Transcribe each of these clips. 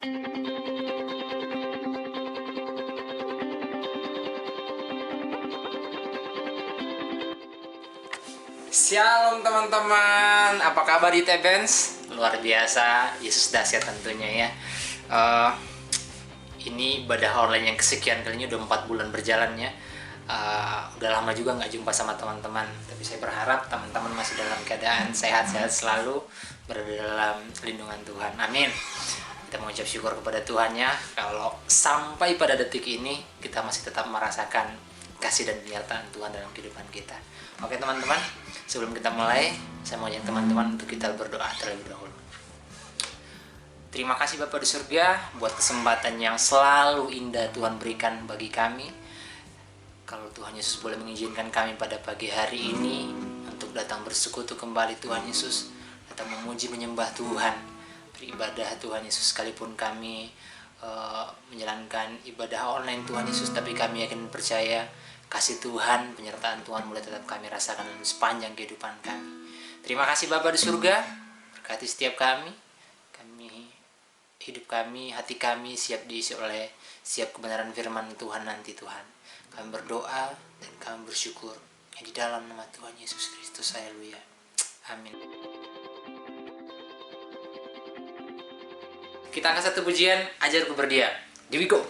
Shalom teman-teman, apa kabar di Tebens? Luar biasa, Yesus dahsyat tentunya ya. Ini ibadah online yang kesekian kalinya, udah 4 bulan berjalan ya. Udah lama juga nggak jumpa sama teman-teman, tapi saya berharap teman-teman masih dalam keadaan sehat-sehat selalu, berada dalam lindungan Tuhan. Amin. Kita mengucap syukur kepada Tuhan ya, kalau sampai pada detik ini kita masih tetap merasakan kasih dan penyertaan Tuhan dalam kehidupan kita. Oke teman-teman, sebelum kita mulai, saya mau ajak teman-teman untuk kita berdoa terlebih dahulu. Terima kasih Bapa di surga buat kesempatan yang selalu indah Tuhan berikan bagi kami. Kalau Tuhan Yesus boleh mengizinkan kami pada pagi hari ini untuk datang bersekutu kembali Tuhan Yesus, datang memuji menyembah Tuhan, beribadah Tuhan Yesus, sekalipun kami menjalankan ibadah online Tuhan Yesus, tapi kami yakin percaya kasih Tuhan, penyertaan Tuhan mulai tetap kami rasakan dalam sepanjang kehidupan kami. Terima kasih Bapa di surga, berkati setiap kami, hidup kami, hati kami siap diisi oleh siap kebenaran firman Tuhan nanti Tuhan. Kami berdoa dan kami bersyukur di dalam nama Tuhan Yesus Kristus. Haleluya. Amin. Kita angkat satu pujian, Ajarku Berdiam. Here we go.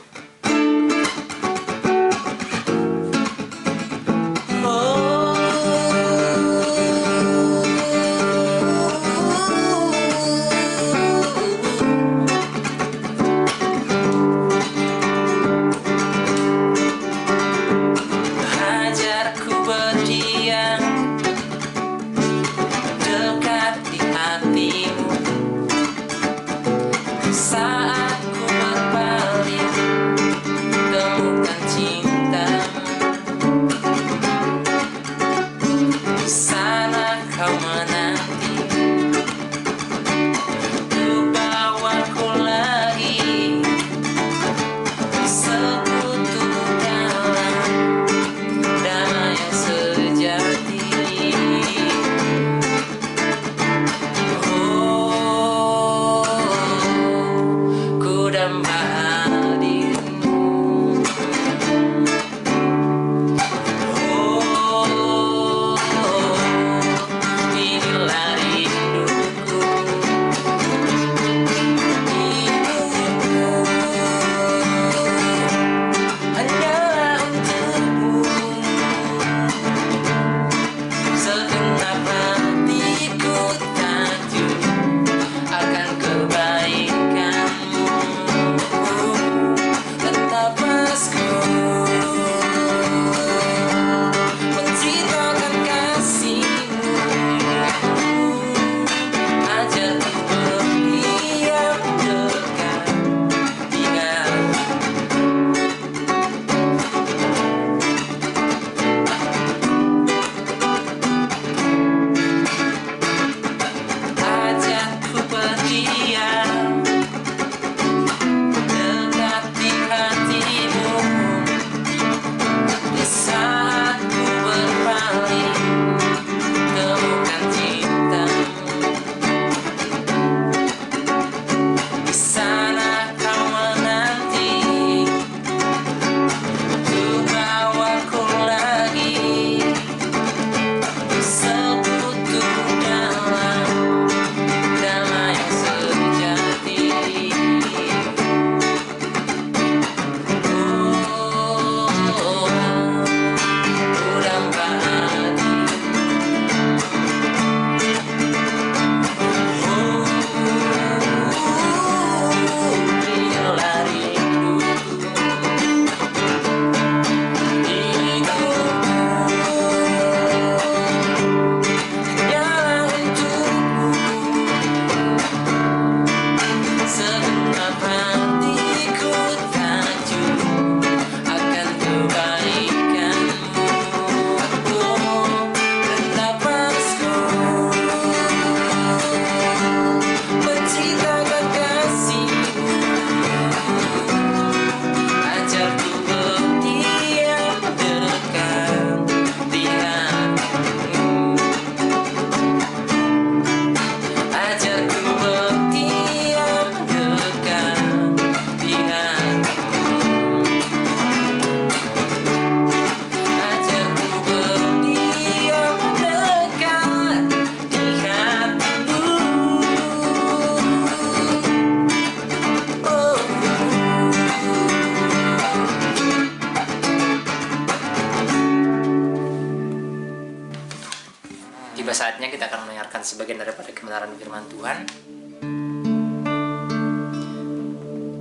mendengarkan sebagian daripada kebenaran firman Tuhan,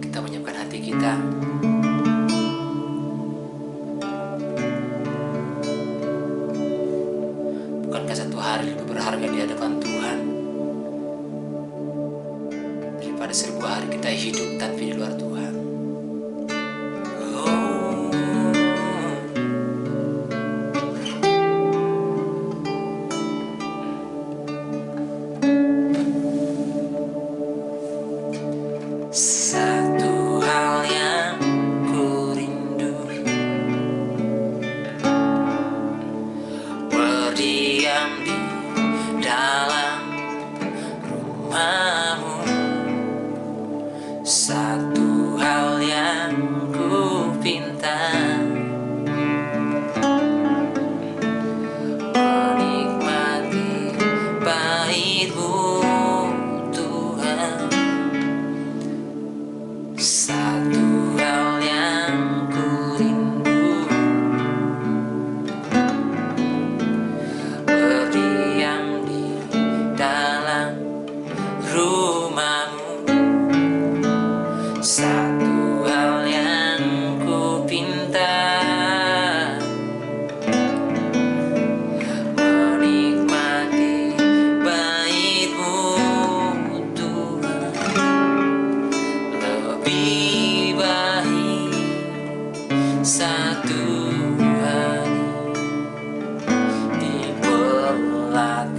kita menyiapkan hati kita. Bukankah satu hari lebih berharga di hadapan Tuhan daripada 1000 hari kita hidup tanpa di luar Tuhan? Satu hal yang ku rindu, berdiam di dalam rumahmu. Satu hal yang ku pinta, menikmati baitmu Tuhan. Satu hal yang ku rindu, berdiam di dalam rumahmu. Satu hal yang ku pinta, menikmati baitmu Tuhan. Lebih baik satu hari di pelataranmu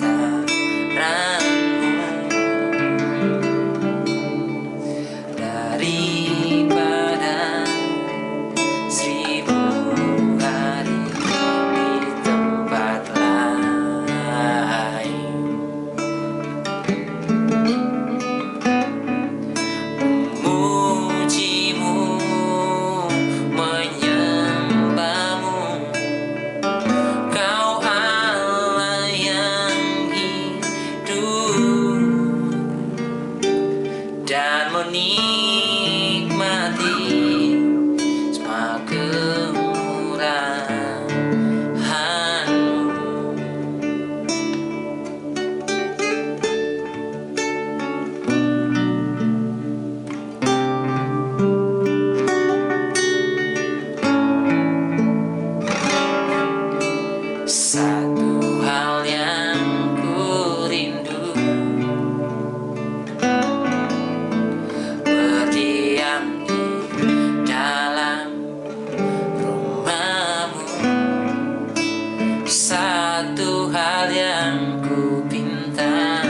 daripada 1000 hari di tempat lain. Memujimu, menyembahmu, Kau Allah yang hidup, dan menikmati semua kemurahan-Mu. Satu hal yang ku rindu, berdiam di dalam rumahmu. Satu hal yang ku pinta,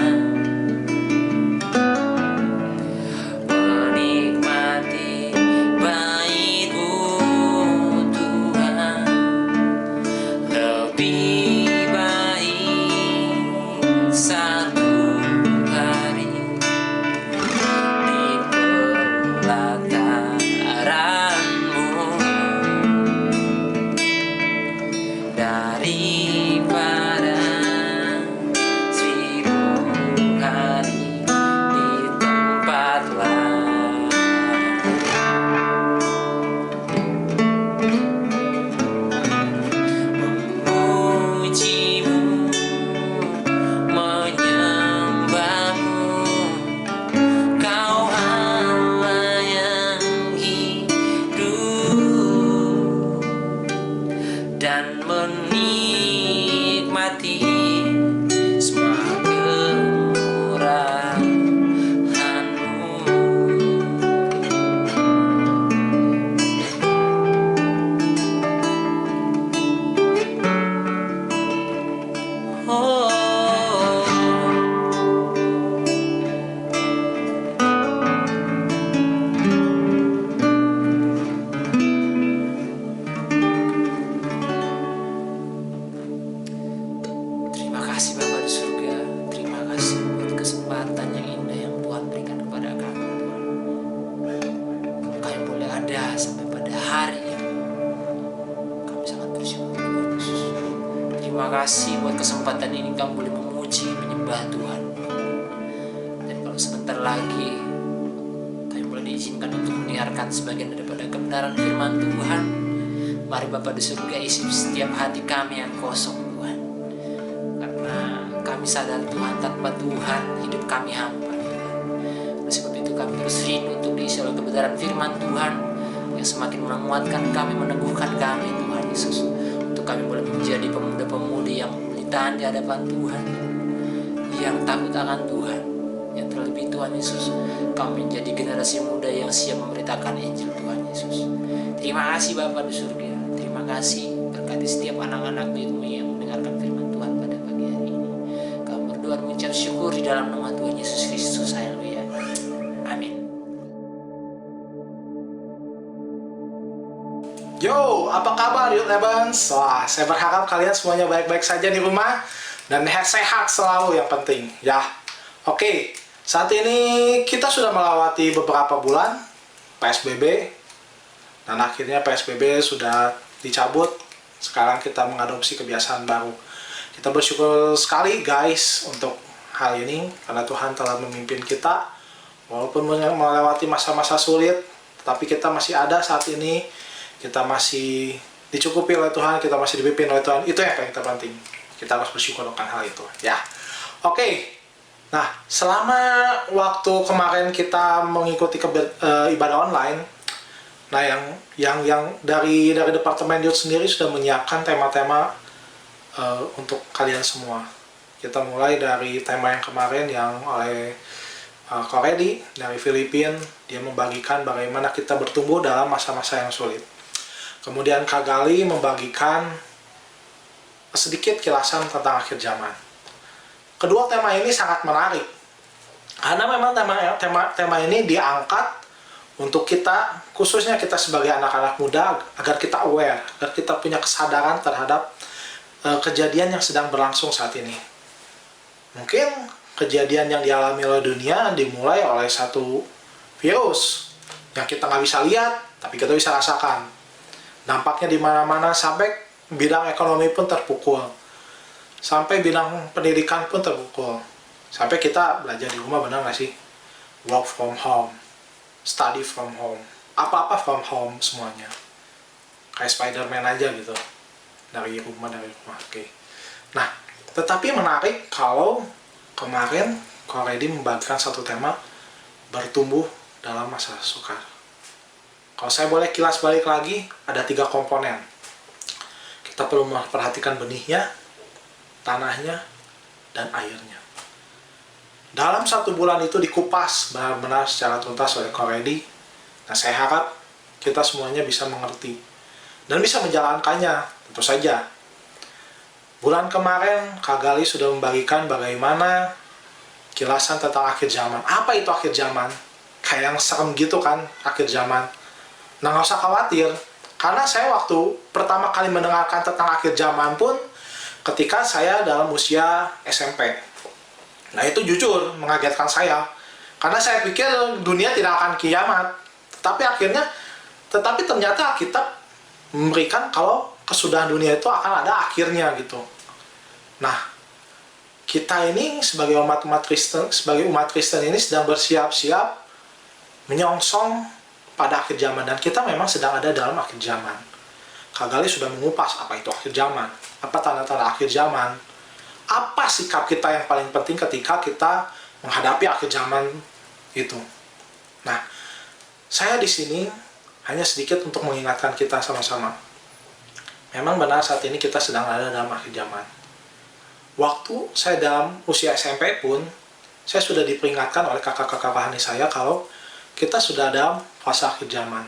menikmati baitmu Tuhan. Lebih baik satu hari di pelataranmu daripada 1000 hari di tempat lain. Memujimu, menyembahmu, Kau Allah yang hidup, dan menikmati semua kemurahan-Mu. Oh, terima kasih Bapa di surga. Terima kasih buat kesempatan yang indah yang Tuhan berikan kepada kami, Tuhan. Kami boleh ada sampai pada hari yang kami sangat bersyukur, Tuhan Yesus. Terima kasih buat kesempatan ini kami boleh memuji, menyembah Tuhan. Dan kalau sebentar lagi kami boleh diizinkan untuk mendengarkan sebagian daripada kebenaran firman Tuhan. Mari Bapa di surga, isi setiap hati kami yang kosong, Tuhan. Karena kami kami sadar Tuhan, tanpa Tuhan hidup kami hampa Tuhan. Oleh sebab itu kami terus rindu untuk diisi oleh kebenaran firman Tuhan yang semakin menguatkan kami, meneguhkan kami Tuhan Yesus, untuk kami boleh menjadi pemuda-pemudi yang ditahan di hadapan Tuhan, yang takut akan Tuhan, yang terlebih Tuhan Yesus, kami menjadi generasi muda yang siap memberitakan Injil Tuhan Yesus. Terima kasih Bapa di surga, terima kasih, berkati setiap anak-anak-Mu yang mendengarkan firman Tuhan pada pagi hari ini. Kami berdoa dan mengucap syukur di dalam nama Tuhan Yesus Kristus. Haleluya. Amin. Yo, apa kabar Youth Evans? Wah, saya berharap kalian semuanya baik-baik saja di rumah dan sehat selalu yang penting, ya. Oke, saat ini kita sudah melewati beberapa bulan PSBB dan akhirnya PSBB sudah dicabut. Sekarang kita mengadopsi kebiasaan baru. Kita bersyukur sekali guys untuk hal ini karena Tuhan telah memimpin kita walaupun melewati masa-masa sulit, tetapi kita masih ada saat ini. Kita masih dicukupi oleh Tuhan, kita masih dipimpin oleh Tuhan. Itu yang paling terpenting. Kita harus bersyukur akan hal itu, ya. Oke. Nah, selama waktu kemarin kita mengikuti ibadah online, nah yang dari Departemen Youth sendiri sudah menyiapkan tema-tema untuk kalian semua. Kita mulai dari tema yang kemarin yang oleh Koredi dari Filipina. Dia membagikan bagaimana kita bertumbuh dalam masa-masa yang sulit. Kemudian Kak Gali membagikan sedikit kilasan tentang akhir zaman. Kedua tema ini sangat menarik karena memang tema ini diangkat untuk kita, khususnya kita sebagai anak-anak muda, agar kita aware, agar kita punya kesadaran terhadap kejadian yang sedang berlangsung saat ini. Mungkin kejadian yang dialami oleh dunia dimulai oleh satu virus yang kita nggak bisa lihat, tapi kita bisa rasakan. Dampaknya di mana-mana, sampai bidang ekonomi pun terpukul, sampai bidang pendidikan pun terpukul, sampai kita belajar di rumah, benar nggak sih? Work from home, study from home, apa-apa from home semuanya, kayak Spider-Man aja gitu, dari rumah. Oke. Nah, tetapi menarik kalau kemarin Koredi membagikan satu tema bertumbuh dalam masa sukar. Kalau saya boleh kilas balik lagi, ada 3 komponen. Kita perlu memperhatikan benihnya, tanahnya, dan airnya. Dalam 1 bulan itu dikupas benar-benar secara tuntas oleh Koredi. Nah, saya harap kita semuanya bisa mengerti dan bisa menjalankannya, tentu saja. Bulan kemarin, Kak Gali sudah membagikan bagaimana kilasan tentang akhir zaman. Apa itu akhir zaman? Kayak yang serem gitu kan, akhir zaman. Nah, nggak usah khawatir, karena saya waktu pertama kali mendengarkan tentang akhir zaman pun ketika saya dalam usia SMP. Nah, itu jujur mengagetkan saya, karena saya pikir dunia tidak akan kiamat. Tetapi ternyata Alkitab memberikan kalau kesudahan dunia itu akan ada akhirnya gitu. Nah, kita ini sebagai umat Kristen ini sedang bersiap-siap menyongsong pada akhir zaman, dan kita memang sedang ada dalam akhir zaman. Kak Gali sudah mengupas apa itu akhir zaman, apa tanda-tanda akhir zaman, apa sikap kita yang paling penting ketika kita menghadapi akhir zaman itu. Nah, saya di sini hanya sedikit untuk mengingatkan kita sama-sama. Memang benar saat ini kita sedang ada dalam akhir zaman. Waktu saya dalam usia SMP pun, saya sudah diperingatkan oleh kakak-kakak rohani saya kalau kita sudah dalam fase akhir zaman.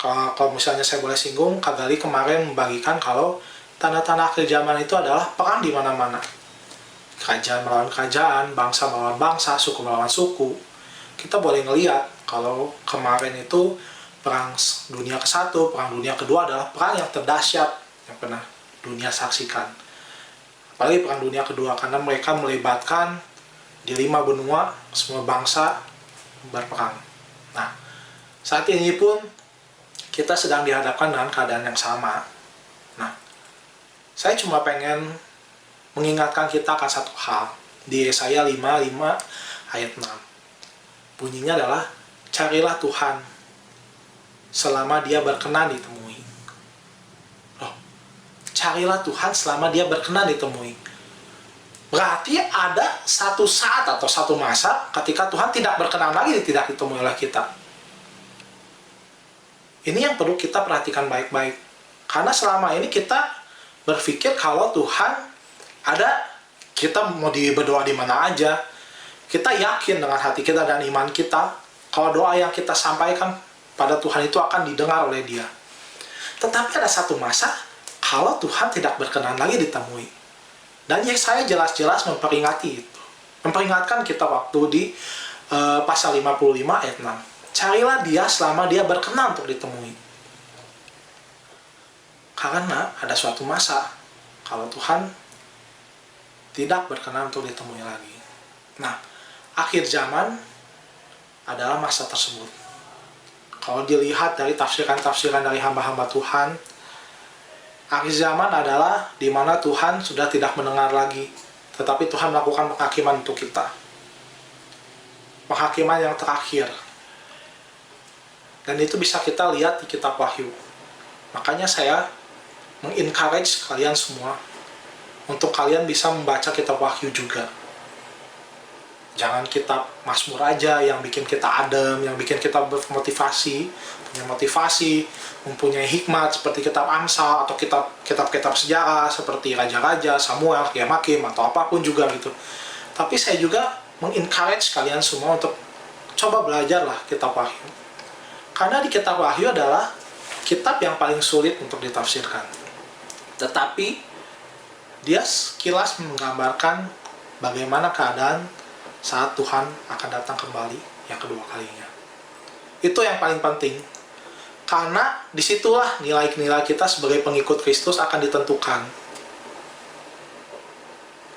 Kalau misalnya saya boleh singgung, Kak Gali kemarin membagikan kalau tanda-tanda akhir zaman itu adalah perang di mana-mana. Kerajaan melawan kerajaan, bangsa melawan bangsa, suku melawan suku. Kita boleh ngelihat kalau kemarin itu perang dunia ke-1, perang dunia kedua adalah perang yang terdahsyat yang pernah dunia saksikan. Apalagi perang dunia kedua, karena mereka melibatkan di 5 benua, semua bangsa berperang. Nah, saat ini pun kita sedang dihadapkan dengan keadaan yang sama. Nah, saya cuma pengen mengingatkan kita akan satu hal. Di Yesaya 5 ayat 6. Bunyinya adalah, carilah Tuhan selama dia berkenan ditemui. Loh, carilah Tuhan selama dia berkenan ditemui. berarti ada satu saat atau satu masa ketika Tuhan tidak berkenan lagi tidak ditemui oleh kita. Ini yang perlu kita perhatikan baik-baik. Karena selama ini kita berpikir kalau Tuhan ada, kita mau berdoa di mana aja, kita yakin dengan hati kita dan iman kita, kalau doa yang kita sampaikan pada Tuhan itu akan didengar oleh Dia. Tetapi ada satu masa, kalau Tuhan tidak berkenan lagi ditemui. Dan saya jelas-jelas memperingati itu. Memperingatkan kita waktu di pasal 55 ayat 6. Carilah Dia selama Dia berkenan untuk ditemui. Karena ada suatu masa, kalau Tuhan tidak berkenan untuk ditemui lagi. Nah, akhir zaman adalah masa tersebut. Kalau dilihat dari tafsiran-tafsiran dari hamba-hamba Tuhan, akhir zaman adalah di mana Tuhan sudah tidak mendengar lagi, tetapi Tuhan melakukan penghakiman untuk kita. Penghakiman yang terakhir. Dan itu bisa kita lihat di kitab Wahyu. Makanya saya mengencourage kalian semua untuk kalian bisa membaca kitab Wahyu juga. Jangan kitab Mazmur aja yang bikin kita adem, yang bikin kita bermotivasi, punya motivasi, mempunyai hikmat seperti kitab Amsal atau kitab-kitab sejarah seperti Raja-Raja, Samuel, Hakim, atau apapun juga gitu. Tapi saya juga mengencourage kalian semua untuk coba belajarlah kitab Wahyu. Karena di kitab Wahyu adalah kitab yang paling sulit untuk ditafsirkan. Tetapi dia sekilas menggambarkan bagaimana keadaan saat Tuhan akan datang kembali yang kedua kalinya. Itu yang paling penting. Karena disitulah nilai-nilai kita sebagai pengikut Kristus akan ditentukan.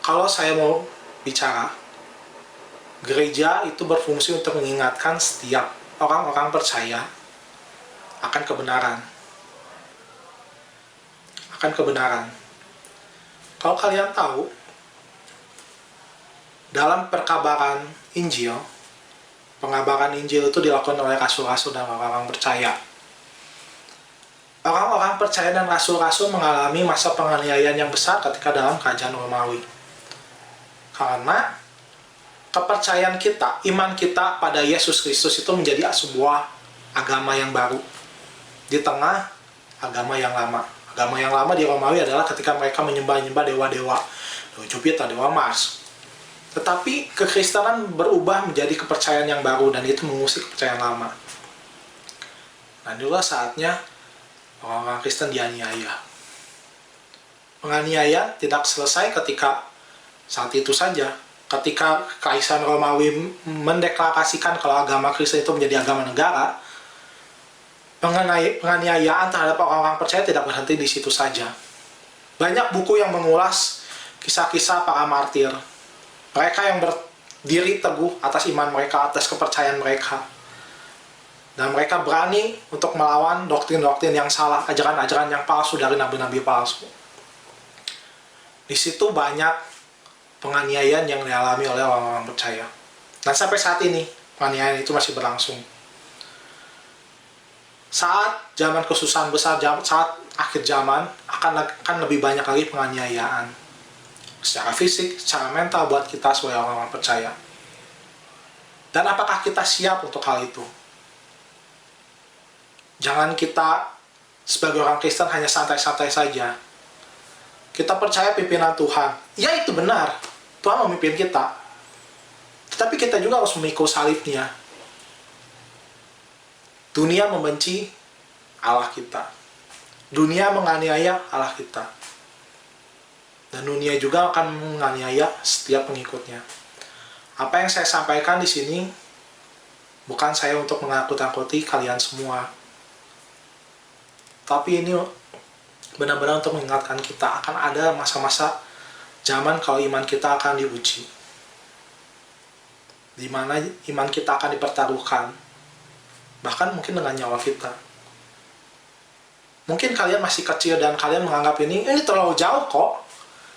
Kalau saya mau bicara, gereja itu berfungsi untuk mengingatkan setiap orang-orang percaya akan kebenaran. Akan kebenaran. Kalau kalian tahu, dalam perkabaran Injil, pengabaran Injil itu dilakukan oleh rasul-rasul dan orang-orang percaya. Orang-orang percaya dan rasul-rasul mengalami masa penganiayaan yang besar ketika dalam kerajaan Romawi. Karena kepercayaan kita, iman kita pada Yesus Kristus itu menjadi sebuah agama yang baru di tengah agama yang lama. Agama yang lama di Romawi adalah ketika mereka menyembah-nyembah dewa-dewa, dewa Jupiter, dewa Mars. Tetapi kekristenan berubah menjadi kepercayaan yang baru dan itu mengusik kepercayaan lama. Nah, inilah saatnya orang-orang Kristen dianiaya. Penganiayaan tidak selesai ketika saat itu saja. Ketika Kaisar Romawi mendeklarasikan kalau agama Kristen itu menjadi agama negara, penganiayaan terhadap orang-orang percaya tidak berhenti di situ saja. Banyak buku yang mengulas kisah-kisah para martir. Mereka yang berdiri teguh atas iman mereka, atas kepercayaan mereka. Dan mereka berani untuk melawan doktrin-doktrin yang salah, ajaran-ajaran yang palsu dari nabi-nabi palsu. Di situ banyak penganiayaan yang dialami oleh orang-orang percaya. Dan sampai saat ini, penganiayaan itu masih berlangsung. Saat zaman kesusahan besar, saat akhir zaman, akan lebih banyak lagi penganiayaan. Secara fisik, secara mental buat kita sebagai orang-orang percaya. Dan apakah kita siap untuk hal itu? Jangan kita sebagai orang Kristen hanya santai-santai saja. Kita percaya pimpinan Tuhan. Ya, itu benar. Tuhan memimpin kita. Tetapi kita juga harus memikul salibnya. Dunia membenci Allah kita. Dunia menganiaya Allah kita. Dan dunia juga akan menganiaya setiap pengikutnya. Apa yang saya sampaikan di sini bukan saya untuk menakut-nakuti kalian semua. Tapi ini benar-benar untuk mengingatkan kita akan ada masa-masa zaman kalau iman kita akan diuji. Di mana iman kita akan dipertaruhkan. Bahkan mungkin dengan nyawa kita. Mungkin kalian masih kecil dan kalian menganggap ini terlalu jauh kok.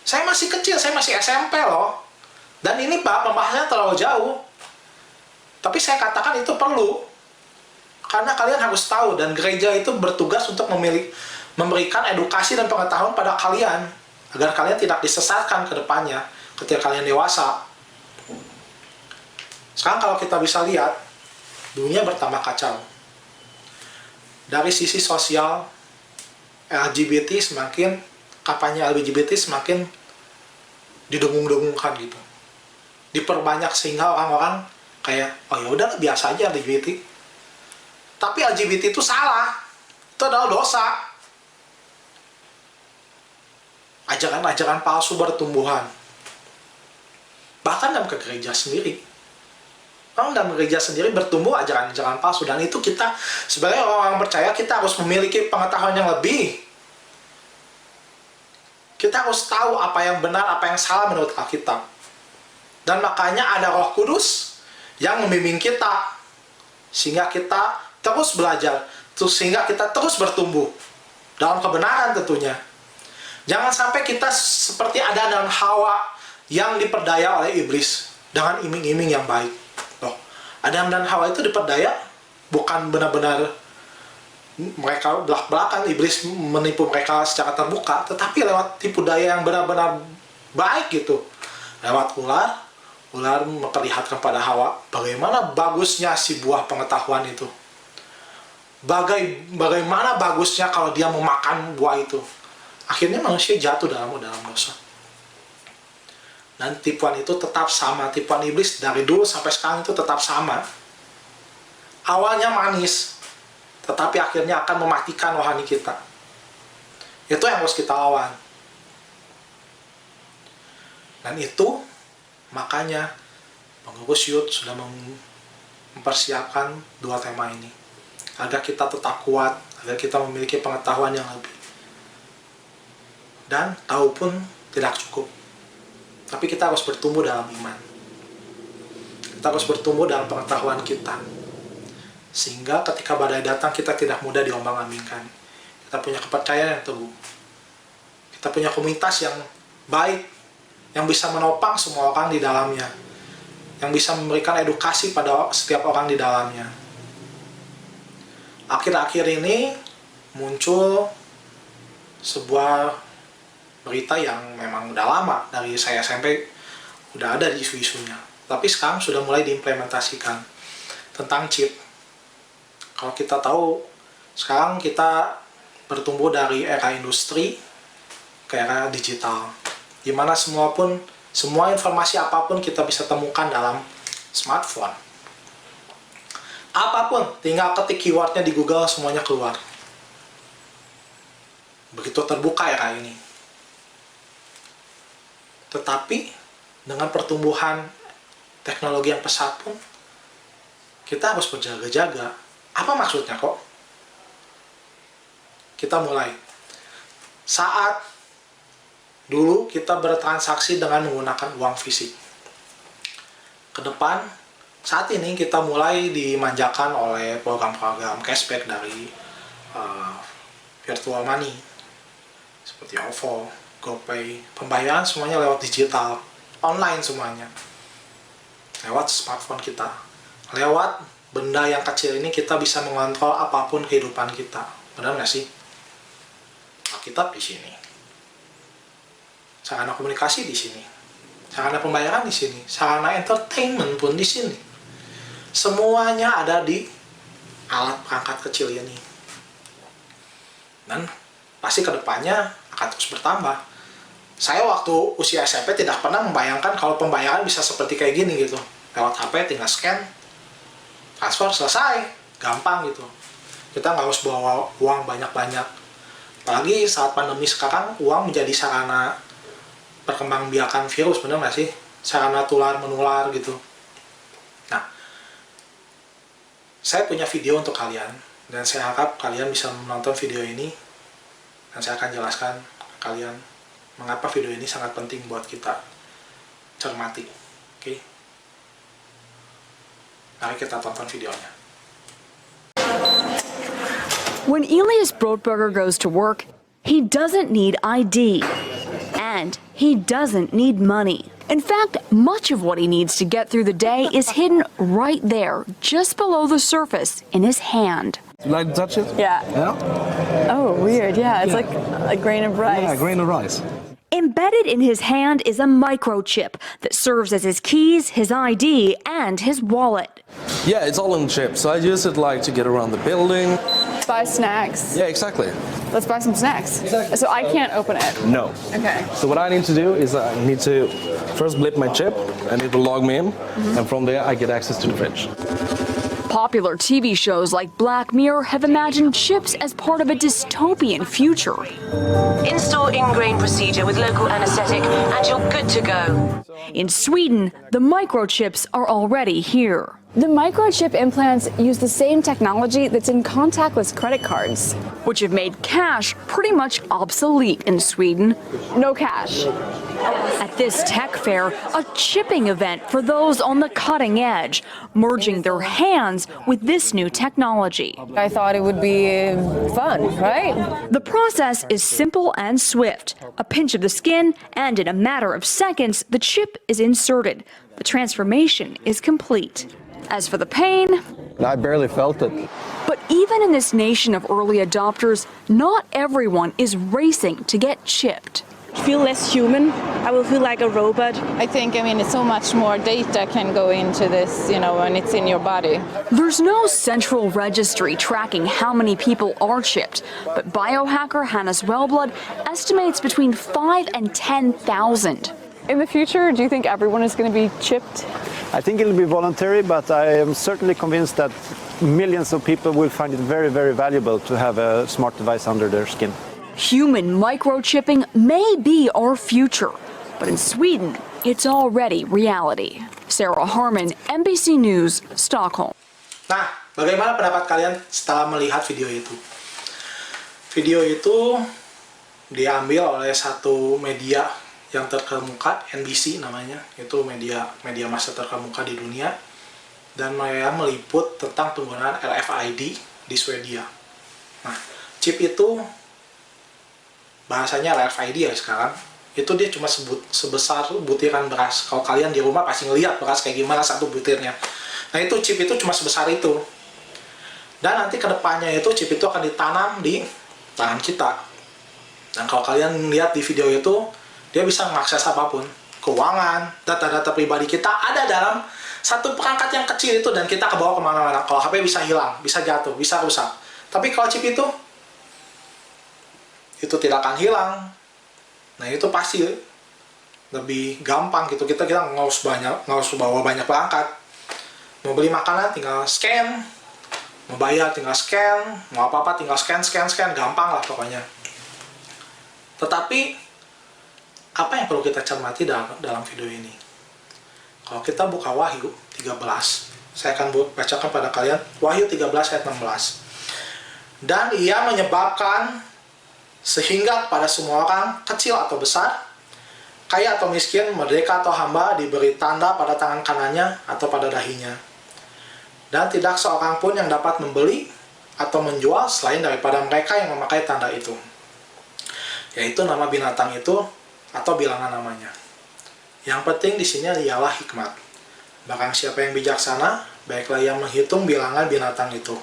Saya masih kecil, saya masih SMP loh. Dan ini Pak, pembahasannya terlalu jauh. Tapi saya katakan itu perlu. Karena kalian harus tahu dan gereja itu bertugas untuk memberikan edukasi dan pengetahuan pada kalian. Agar kalian tidak disesatkan ke depannya. ketika kalian dewasa. Sekarang kalau kita bisa lihat, dunia bertambah kacau. Dari sisi sosial, LGBT semakin, kampanye LGBT semakin didengung-dengungkan gitu. Diperbanyak sehingga orang-orang kayak, oh ya udah biasa aja LGBT. Tapi LGBT itu salah. Itu adalah dosa. Ajaran-ajaran palsu bertumbuhan. Bahkan dalam gereja sendiri. Orang dalam gereja sendiri bertumbuh ajaran-ajaran palsu. Dan itu kita, sebagai orang-orang percaya, kita harus memiliki pengetahuan yang lebih. Kita harus tahu apa yang benar, apa yang salah menurut Alkitab. Dan makanya ada Roh Kudus yang membimbing kita. Sehingga kita terus belajar. Sehingga kita terus bertumbuh. Dalam kebenaran tentunya. Jangan sampai kita seperti Adam dan Hawa yang diperdaya oleh iblis dengan iming-iming yang baik. Loh, Adam dan Hawa itu diperdaya bukan benar-benar mereka belak-belakan, iblis menipu mereka secara terbuka, tetapi lewat tipu daya yang benar-benar baik gitu. Lewat ular memperlihatkan pada Hawa bagaimana bagusnya si buah pengetahuan itu. Bagaimana bagusnya kalau dia memakan buah itu. Akhirnya manusia jatuh dalam dosa. Dan tipuan itu tetap sama. Tipuan iblis dari dulu sampai sekarang itu tetap sama. Awalnya manis, tetapi akhirnya akan mematikan rohani kita. Itu yang harus kita lawan. Dan itu makanya pengurus youth sudah mempersiapkan 2 tema ini. Agar kita tetap kuat, agar kita memiliki pengetahuan yang lebih. Dan tahu pun tidak cukup. Tapi kita harus bertumbuh dalam iman. Kita harus bertumbuh dalam pengetahuan kita. Sehingga ketika badai datang, kita tidak mudah diombang-ambingkan. Kita punya kepercayaan yang teguh. Kita punya komunitas yang baik, yang bisa menopang semua orang di dalamnya. Yang bisa memberikan edukasi pada setiap orang di dalamnya. Akhir-akhir ini muncul sebuah berita yang memang udah lama, dari saya SMP udah ada di isu-isunya, tapi sekarang sudah mulai diimplementasikan tentang chip. Kalau kita tahu sekarang kita bertumbuh dari era industri ke era digital, dimana semua informasi apapun kita bisa temukan dalam smartphone. Apapun, tinggal ketik keywordnya di Google, semuanya keluar. Begitu terbuka era ini. Tetapi dengan pertumbuhan teknologi yang pesat pun, kita harus berjaga-jaga. Apa maksudnya kok? Kita mulai. Saat dulu kita bertransaksi dengan menggunakan uang fisik. Ke depan, saat ini kita mulai dimanjakan oleh program-program cashback dari virtual money. Seperti OVO, GoPay, pembayaran semuanya lewat digital, online semuanya. Lewat smartphone kita. Lewat benda yang kecil ini kita bisa mengontrol apapun kehidupan kita. Benar nggak sih? Alkitab di sini. Sarana komunikasi di sini. Sarana pembayaran di sini. Sarana entertainment pun di sini. Semuanya ada di alat perangkat kecil ini. Dan pasti kedepannya akan terus bertambah. Saya waktu usia SMP tidak pernah membayangkan kalau pembayaran bisa seperti kayak gini gitu. Lewat HP tinggal scan, transfer, selesai. Gampang gitu. Kita nggak harus bawa uang banyak-banyak. Apalagi saat pandemi sekarang, uang menjadi sarana perkembangbiakan virus, bener nggak sih? Sarana tular-menular gitu. Nah, saya punya video untuk kalian. Dan saya harap kalian bisa menonton video ini. Dan saya akan jelaskan ke kalian mengapa video ini sangat penting buat kita cermati. Oke? Mari kita tonton videonya. When Elias Brotberger goes to work, he doesn't need ID. And he doesn't need money. In fact, much of what he needs to get through the day is hidden right there, just below the surface, in his hand. You like to touch it? Yeah. Yeah? Oh, weird. Yeah, it's like a grain of rice. Yeah, a grain of rice. Embedded in his hand is a microchip that serves as his keys, his ID, and his wallet. Yeah, it's all in the chip. So I use it like to get around the building. Buy snacks. Yeah, exactly. Let's buy some snacks. So I can't open it. No. Okay. So what I need to do is I need to first blip my chip and it will log me in. And from there I get access to the fridge. Popular TV shows like Black Mirror have imagined chips as part of a dystopian future. Install ingrain procedure with local anesthetic and you're good to go. In Sweden, the microchips are already here. The microchip implants use the same technology that's in contactless credit cards. Which have made cash pretty much obsolete in Sweden. No cash. At this tech fair, a chipping event for those on the cutting edge, merging their hands with this new technology. I thought it would be fun, right? The process is simple and swift. A pinch of the skin, and in a matter of seconds, the chip is inserted. The transformation is complete. As for the pain, I barely felt it. but even in this nation of early adopters, not everyone is racing to get chipped. Feel less human. I will feel like a robot. I mean, it's so much more data can go into this, when it's in your body. There's no central registry tracking how many people are chipped, but biohacker Hannes Wellblood estimates between 5 and 10,000. In the future, do you think everyone is going to be chipped? I think it'll be voluntary, but I am certainly convinced that millions of people will find it very, very valuable to have a smart device under their skin. Human microchipping may be our future, but in Sweden, it's already reality. Sarah Harmon, NBC News, Stockholm. Nah, bagaimana pendapat kalian setelah melihat video itu? Video itu diambil oleh satu media yang terkemuka, NBC namanya, itu media massa terkemuka di dunia, dan mereka meliput tentang penggunaan RFID di Swedia. Nah, chip itu bahasanya RFID ya sekarang, itu dia cuma sebesar butiran beras. Kalau kalian di rumah pasti ngeliat beras kayak gimana satu butirnya. Nah, itu chip itu cuma sebesar itu. Dan nanti kedepannya itu chip itu akan ditanam di tangan kita. Dan kalau kalian lihat di video itu, dia bisa mengakses apapun, keuangan, data-data pribadi kita ada dalam satu perangkat yang kecil itu, dan kita kebawa kemana-mana. Kalau HP bisa hilang, bisa jatuh, bisa rusak. Tapi kalau chip itu tidak akan hilang. Nah, itu pasti lebih gampang gitu. Kita nggak harus bawa banyak perangkat. Mau beli makanan tinggal scan, mau bayar tinggal scan, mau apa-apa tinggal scan, gampang lah pokoknya. Tetapi apa yang perlu kita cermati dalam video ini? Kalau kita buka Wahyu 13, saya akan bacakan pada kalian Wahyu 13 ayat 16. Dan ia menyebabkan sehingga pada semua orang, kecil atau besar, kaya atau miskin, merdeka atau hamba, diberi tanda pada tangan kanannya atau pada dahinya. Dan tidak seorang pun yang dapat membeli atau menjual selain daripada mereka yang memakai tanda itu, yaitu nama binatang itu atau bilangan namanya. Yang penting di sini ialah hikmat. Barang siapa yang bijaksana, baiklah yang menghitung bilangan binatang itu.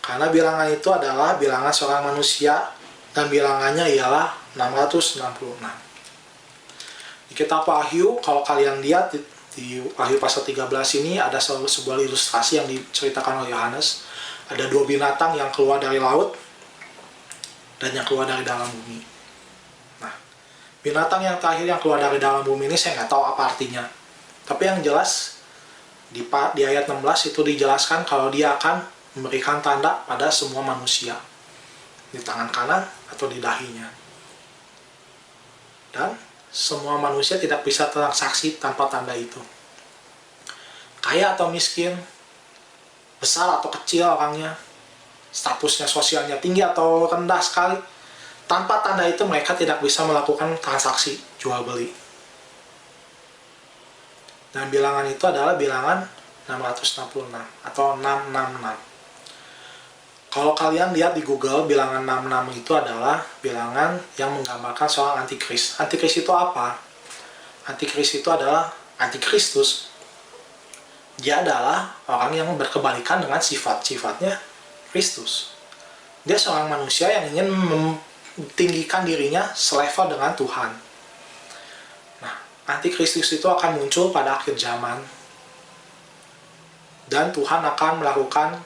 Karena bilangan itu adalah bilangan seorang manusia, dan bilangannya ialah 666. Di kitab Wahyu, kalau kalian lihat di Wahyu pasal 13 ini ada sebuah ilustrasi yang diceritakan oleh Yohanes. Ada dua binatang yang keluar dari laut dan yang keluar dari dalam bumi. Binatang yang terakhir yang keluar dari dalam bumi ini saya nggak tahu apa artinya. Tapi yang jelas di ayat 16 itu dijelaskan kalau dia akan memberikan tanda pada semua manusia di tangan kanan atau di dahinya. Dan semua manusia tidak bisa transaksi tanpa tanda itu. Kaya atau miskin, besar atau kecil orangnya, statusnya sosialnya tinggi atau rendah sekali, tanpa tanda itu mereka tidak bisa melakukan transaksi jual beli. Dan bilangan itu adalah bilangan 666 atau 666. Kalau kalian lihat di Google, bilangan 66 itu adalah bilangan yang menggambarkan seorang antikris. Antikris itu apa? Antikris itu adalah antikristus. Dia adalah orang yang berkebalikan dengan sifat-sifatnya Kristus. Dia seorang manusia yang ingin tinggikan dirinya selevel dengan Tuhan. Antikristus itu akan muncul pada akhir zaman. Dan Tuhan akan melakukan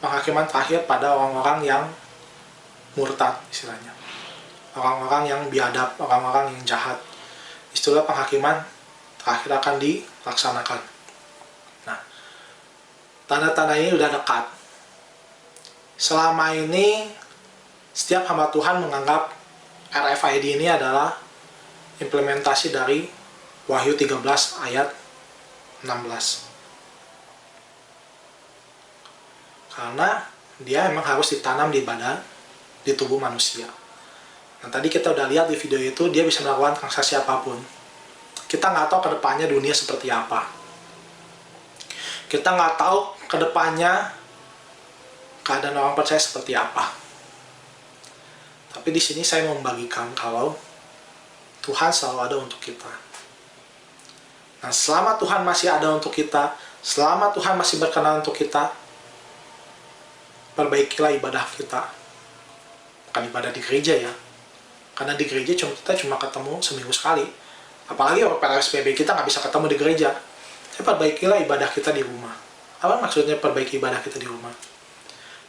penghakiman terakhir pada orang-orang yang murtad istilahnya. Orang-orang yang biadab, orang-orang yang jahat. Istilah penghakiman terakhir akan dilaksanakan. Nah, tanda-tanda ini sudah dekat. Selama ini, setiap hamba Tuhan menganggap RFID ini adalah implementasi dari Wahyu 13 ayat 16. Karena dia emang harus ditanam di badan, di tubuh manusia. Nah, tadi kita udah lihat di video itu, dia bisa melakukan transaksi apapun. Kita nggak tahu ke depannya dunia seperti apa. Kita nggak tahu ke depannya keadaan orang percaya seperti apa. Tapi di sini saya mau membagikan kalau Tuhan selalu ada untuk kita. Nah, selama Tuhan masih ada untuk kita, selama Tuhan masih berkenan untuk kita, perbaikilah ibadah kita. Bukan ibadah di gereja ya. Karena di gereja kita cuma ketemu seminggu sekali. Apalagi PSBB kita nggak bisa ketemu di gereja. Jadi perbaikilah ibadah kita di rumah. Apa maksudnya perbaiki ibadah kita di rumah?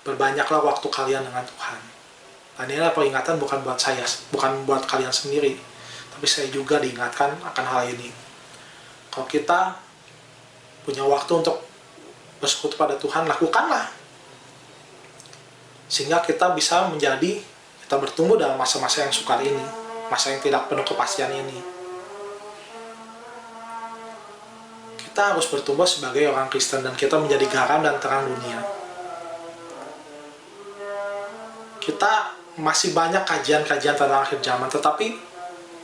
Berbanyaklah waktu kalian dengan Tuhan. Dan ini adalah peringatan bukan buat saya, bukan buat kalian sendiri. Tapi saya juga diingatkan akan hal ini. Kalau kita punya waktu untuk bersekutu pada Tuhan, lakukanlah. Sehingga kita bisa kita bertumbuh dalam masa-masa yang sukar ini, masa yang tidak penuh kepastian ini. Kita harus bertumbuh sebagai orang Kristen dan kita menjadi garam dan terang dunia. Kita masih banyak kajian-kajian tentang akhir zaman, tetapi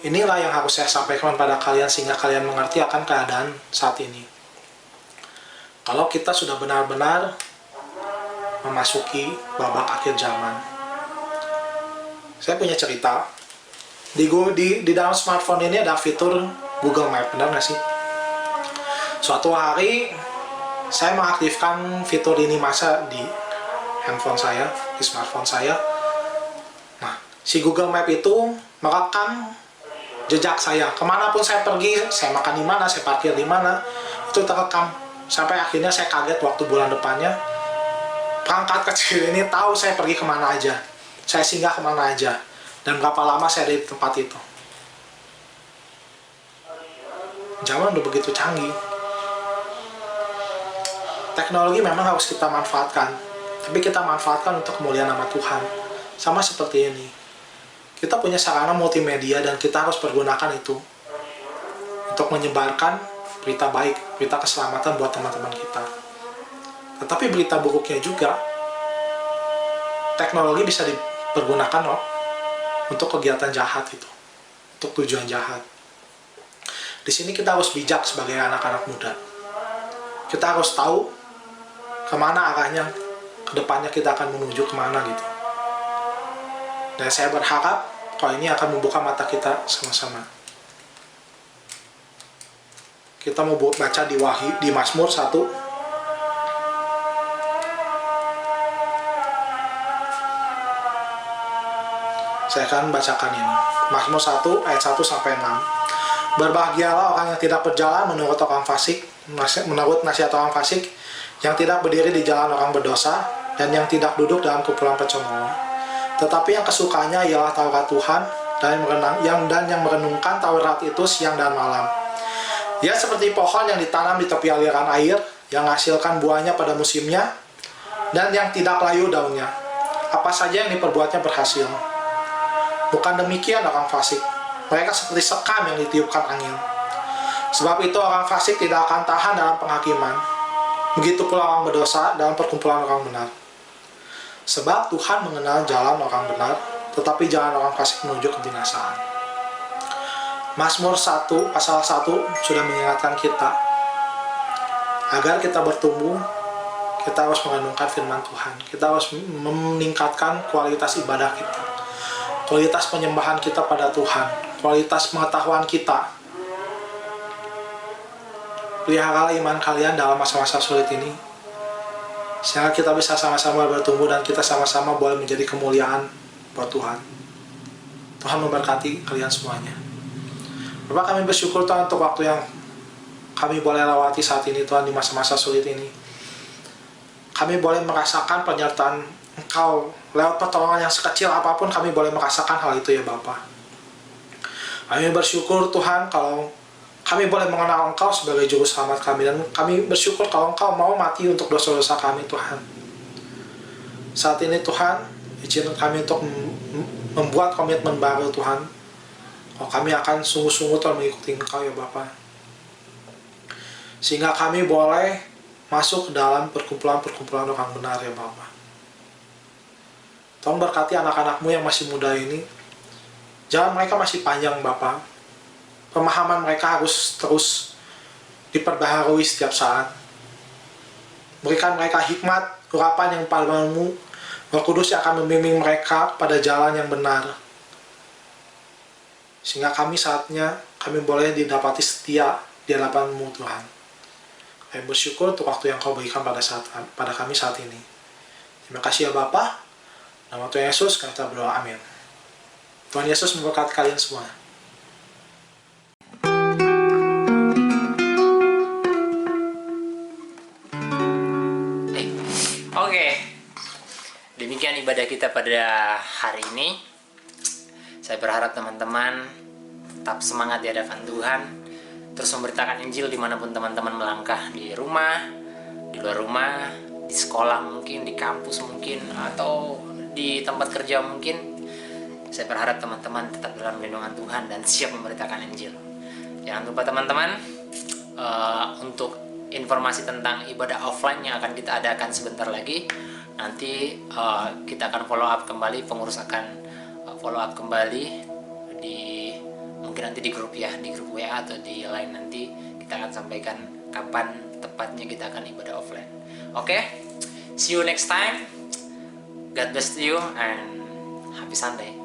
inilah yang harus saya sampaikan pada kalian sehingga kalian mengerti akan keadaan saat ini. Kalau kita sudah benar-benar memasuki babak akhir zaman. Saya punya cerita. Di dalam smartphone ini ada fitur Google Map, benar nggak sih? Suatu hari saya mengaktifkan fitur ini masa di handphone saya, di smartphone saya. Nah, si Google Map itu merekam jejak saya. Kemanapun saya pergi, saya makan di mana, saya parkir di mana, itu terekam. Sampai akhirnya saya kaget waktu bulan depannya, perangkat kecil ini tahu saya pergi kemana aja, saya singgah kemana aja, dan berapa lama saya ada di tempat itu. Zaman udah begitu canggih. Teknologi memang harus kita manfaatkan, tapi kita manfaatkan untuk kemuliaan nama Tuhan. Sama seperti ini. Kita punya sarana multimedia dan kita harus pergunakan itu untuk menyebarkan berita baik, berita keselamatan buat teman-teman kita. Tetapi berita buruknya juga, teknologi bisa dipergunakan loh untuk kegiatan jahat itu, untuk tujuan jahat. Di sini kita harus bijak sebagai anak-anak muda. Kita harus tahu kemana arahnya, kedepannya kita akan menuju kemana gitu. Dan saya berharap kalau ini akan membuka mata kita sama-sama. Kita mau baca di Mazmur 1. Saya akan bacakan ini. Mazmur 1 ayat 1 sampai 6. Berbahagialah orang yang tidak berjalan menurut orang fasik, menurut nasihat orang fasik, yang tidak berdiri di jalan orang berdosa, dan yang tidak duduk dalam kumpulan pencemooh. Tetapi yang kesukaannya ialah Taurat Tuhan, dan yang merenungkan Taurat itu siang dan malam. Ia seperti pohon yang ditanam di tepi aliran air, yang menghasilkan buahnya pada musimnya, dan yang tidak layu daunnya. Apa saja yang diperbuatnya berhasil. Bukan demikian orang fasik. Mereka seperti sekam yang ditiupkan angin. Sebab itu orang fasik tidak akan tahan dalam penghakiman. Begitu pula orang berdosa dalam perkumpulan orang benar. Sebab Tuhan mengenal jalan orang benar, tetapi jalan orang fasik menuju kebinasaan. Mazmur 1 pasal 1 sudah mengingatkan kita agar kita bertumbuh, kita harus merenungkan firman Tuhan. Kita harus meningkatkan kualitas ibadah kita, kualitas penyembahan kita pada Tuhan, kualitas pengetahuan kita. Peliharalah iman kalian dalam masa-masa sulit ini, sehingga kita bisa sama-sama bertumbuh dan kita sama-sama boleh menjadi kemuliaan buat Tuhan. Tuhan memberkati kalian semuanya. Bapak, kami bersyukur Tuhan untuk waktu yang kami boleh lewati saat ini Tuhan, di masa-masa sulit ini. Kami boleh merasakan penyertaan Engkau lewat pertolongan yang sekecil apapun, kami boleh merasakan hal itu ya Bapak. Kami bersyukur Tuhan kalau kami boleh mengenal Engkau sebagai juru selamat kami, dan kami bersyukur kalau Engkau mau mati untuk dosa-dosa kami Tuhan. Saat ini Tuhan, izinkan kami untuk membuat komitmen baru Tuhan. Oh, kami akan sungguh-sungguh Tuhan mengikuti Engkau ya Bapak. Sehingga kami boleh masuk ke dalam perkumpulan-perkumpulan orang benar ya Bapak. Tolong berkati anak-anak-Mu yang masih muda ini. Jalan mereka masih panjang Bapak. Pemahaman mereka harus terus diperbaharui setiap saat. Berikan mereka hikmat, urapan yang padamu, Roh Kudus yang akan membimbing mereka pada jalan yang benar. Sehingga kami saatnya, kami boleh didapati setia di hadapan-Mu Tuhan. Kami bersyukur untuk waktu yang Kau berikan pada kami saat ini. Terima kasih ya Bapa. Nama Tuhan Yesus kami berdoa, amin. Tuhan Yesus memberkati kalian semua. Oke, demikian ibadah kita pada hari ini. Saya berharap teman-teman tetap semangat di hadapan Tuhan, terus memberitakan Injil dimanapun teman-teman melangkah, di rumah, di luar rumah, di sekolah mungkin, di kampus mungkin, atau di tempat kerja mungkin. Saya berharap teman-teman tetap dalam lindungan Tuhan dan siap memberitakan Injil. Jangan lupa teman-teman, untuk informasi tentang ibadah offline yang akan kita adakan sebentar lagi, nanti kita akan follow up kembali, pengurus akan follow up kembali mungkin nanti di grup ya, di grup WA atau di line, nanti kita akan sampaikan kapan tepatnya kita akan ibadah offline. Oke, see you next time. God bless you and happy Sunday.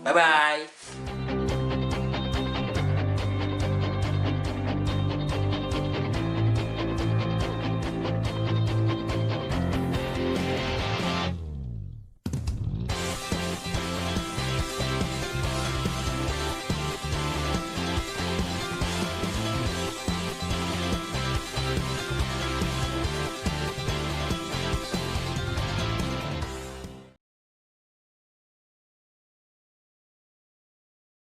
Bye bye.